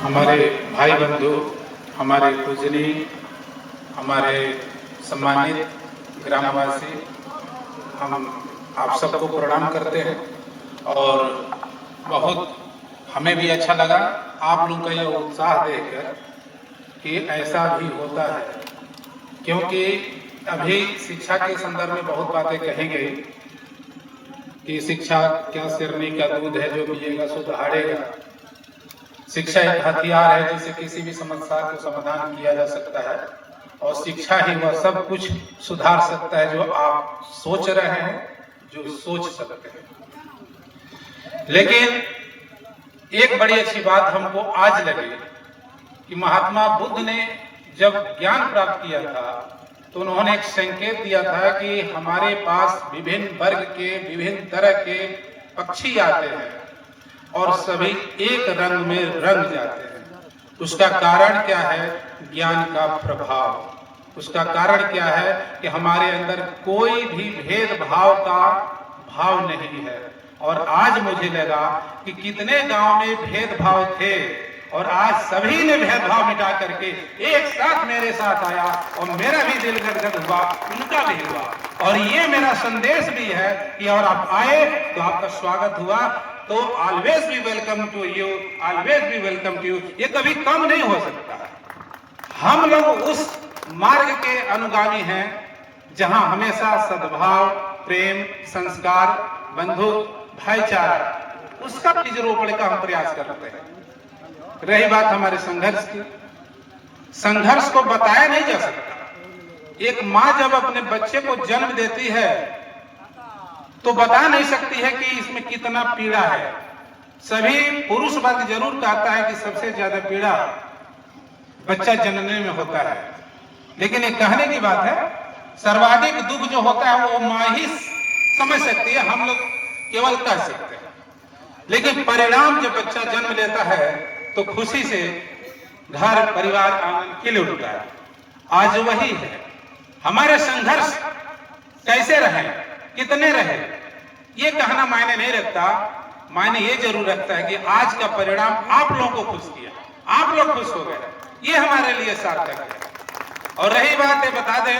हमारे भाई बंधु, हमारे पूजनीय, हमारे सम्मानित ग्रामवासी, हम आप सबको प्रणाम करते हैं और बहुत हमें भी अच्छा लगा आप लोगों का यह उत्साह देखकर कि ऐसा भी होता है, क्योंकि अभी शिक्षा के संदर्भ में बहुत बातें कही गई कि शिक्षा क्या सिरनी का दूध है जो पिएगा सो दहाड़ेगा। शिक्षा एक हथियार है जिससे किसी भी समस्या को समाधान किया जा सकता है और शिक्षा ही वह सब कुछ सुधार सकता है जो आप सोच रहे हैं, जो सोच सकते हैं। लेकिन एक बड़ी अच्छी बात हमको आज लगी कि महात्मा बुद्ध ने जब ज्ञान प्राप्त किया था तो उन्होंने एक संकेत दिया था कि हमारे पास विभिन्न वर्ग के, विभिन्न तरह के पक्षी आते हैं और सभी एक रंग में रंग जाते हैं। उसका कारण क्या है? ज्ञान का प्रभाव। उसका कारण क्या है कि हमारे अंदर कोई भी भेदभाव का भाव नहीं है। और आज मुझे लगा कि कितने गांव में भेदभाव थे और आज सभी ने भेदभाव मिटा करके एक साथ मेरे साथ आया और मेरा भी दिल गदगद हुआ, उनका भी हुआ। और ये मेरा संदेश भी है कि और आप आए तो आपका स्वागत हुआ। तो always be welcome to you, always be welcome to you, ये कभी कम नहीं हो सकता। हम लोग उस मार्ग के अनुगामी हैं जहां हमेशा सद्भाव, प्रेम, संस्कार, बंधु, भाईचारा, उसका बीज रोपण का हम प्रयास करते हैं। रही बात हमारे संघर्ष की, संघर्ष को बताया नहीं जा सकता। एक माँ जब अपने बच्चे को जन्म देती है तो बता नहीं सकती है कि इसमें कितना पीड़ा है। सभी पुरुष वर्ग जरूर कहता है कि सबसे ज्यादा पीड़ा बच्चा जनने में होता है, लेकिन एक कहने की बात है, सर्वाधिक दुख जो होता है वो माँ ही समझ सकती है, हम लोग केवल कह सकते हैं। लेकिन परिणाम जब बच्चा जन्म लेता है तो खुशी से घर परिवार आंगन खिल उठता है। आज वही है। हमारे संघर्ष कैसे रहे, कितने रहे, ये कहना मायने नहीं रखता। मायने ये जरूर रखता है कि आज का परिणाम आप लोगों को खुश किया, आप लोग खुश हो गए, ये हमारे लिए सार्थक है। और रही बात है, बता दें,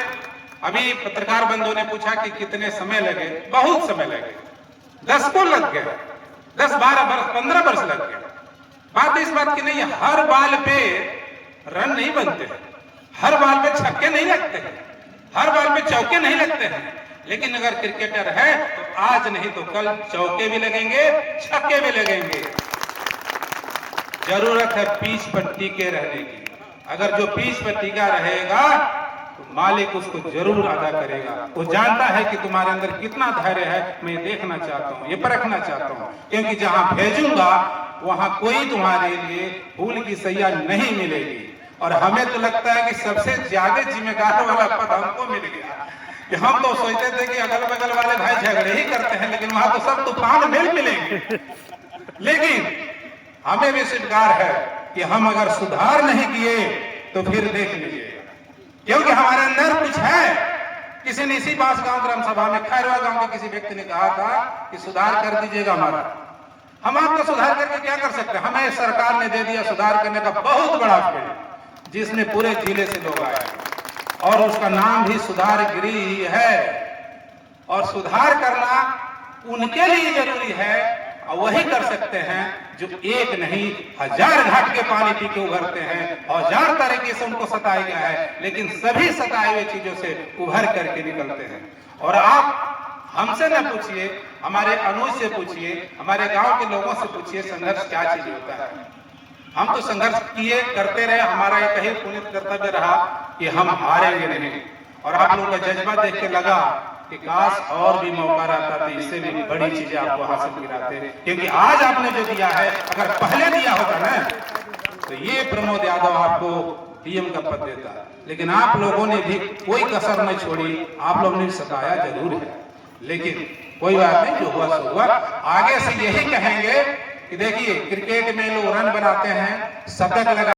अभी पत्रकार बंधु ने पूछा कि कितने समय लगे। बहुत समय लगे, 10 को लग गए, 10, 12 वर्ष, 15 वर्ष लग गए। बात इस बात की नहीं है, हर बाल पे रन नहीं बनते हैं, हर बाल पे छक्के नहीं लगते हैं, हर बाल पे चौके नहीं लगते हैं। लेकिन अगर क्रिकेटर है तो आज नहीं तो कल चौके भी लगेंगे, छक्के भी लगेंगे। जरूरत है पिच पर टिके रहने की। अगर जो पिच पर टिका रहेगा तो मालिक उसको जरूर अदा करेगा। वो जानता है कि तुम्हारे अंदर कितना धैर्य है, मैं देखना चाहता हूँ, ये परखना चाहता हूँ, क्योंकि जहां भेजूंगा वहां कोई तुम्हारे लिए फूल की सैया नहीं मिलेगी। और हमें तो लगता है कि सबसे ज्यादा जिम्मेदार वाला पद हमको मिल गया। कि हम तो सोचते थे कि अगल बगल वाले भाई झगड़े ही करते हैं, लेकिन वहां तो सब तूफान मिलेंगे। लेकिन हमें भी स्वीकार है कि हम अगर सुधार नहीं किए तो फिर देख लीजिए, क्योंकि हमारे अंदर कुछ है। किसी ने इसी बांसगांव ग्राम सभा में, खैरवा गांव के किसी व्यक्ति ने कहा था कि सुधार कर दीजिएगा हमारा। हम आपका सुधार करके क्या कर सकते हैं? हमें सरकार ने दे दिया सुधार करने का बहुत बड़ा पेड़, जिसने पूरे जिले से लोग आए, और उसका नाम भी सुधार गिरी ही है। और सुधार करना उनके लिए जरूरी है और वही कर सकते हैं जो एक नहीं 1000 घाट के पानी पी के उभरते हैं, 1000 तरीके से उनको सताया गया है, लेकिन सभी सताए हुए चीजों से उभर करके निकलते हैं। और आप हमसे न पूछिए, हमारे अनुज से पूछिए, हमारे गांव के लोगों से पूछिए, संघर्ष क्या चीज होता है। हम तो संघर्ष किए, करते रहे। हमारा एक ही पुनित कर्तव्य रहा कि हम हारेंगे नहीं। और आप लोगों का जज्बा देख के लगा कि काश और भी मौका रहता तो इससे भी बड़ी चीजें आपको हासिल कराते। क्योंकि आज आपने जो दिया है, अगर पहले दिया होता ना तो ये प्रमोद यादव आपको डीएम का पद देता। लेकिन आप लोगों ने भी कोई कसर नहीं छोड़ी, आप लोगों ने सताया जरूर है, लेकिन कोई बात नहीं, जो हुआ सो हुआ। आगे से यही कहेंगे कि देखिए, क्रिकेट में लोग रन बनाते हैं, शतक लगा